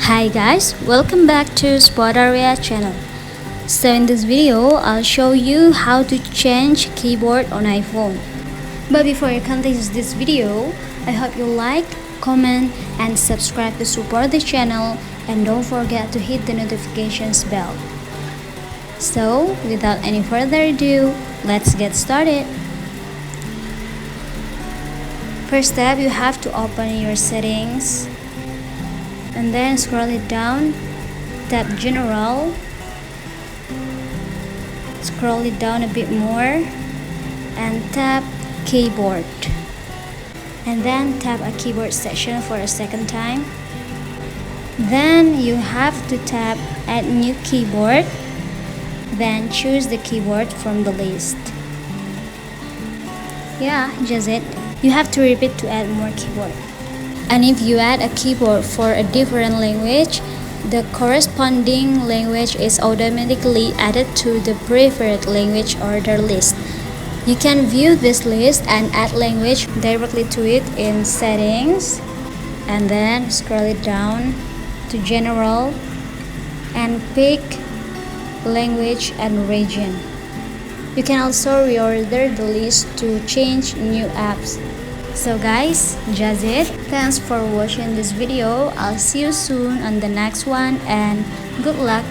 Hi guys, welcome back to Spot Area channel. So in this video, I'll show you how to change keyboard on iPhone. But before you continue this video, I hope you like, comment, and subscribe to support the channel, and don't forget to hit the notifications bell. So without any further ado, let's get started. First step, you have to open your settings and then scroll it down, tap general, scroll it down a bit more and tap keyboard, and then tap a keyboard section for a second time. Then you have to tap add new keyboard, then choose the keyboard from the list. Yeah, just it. You have to repeat to add more keyboard. And if you add a keyboard for a different language, the corresponding language is automatically added to the preferred language order list. You can view this list and add language directly to it in settings, and then scroll it down to general and pick language and region. You can also reorder the list to change new apps. So guys, just it. Thanks for watching this video. I'll see you soon on the next one, and good luck.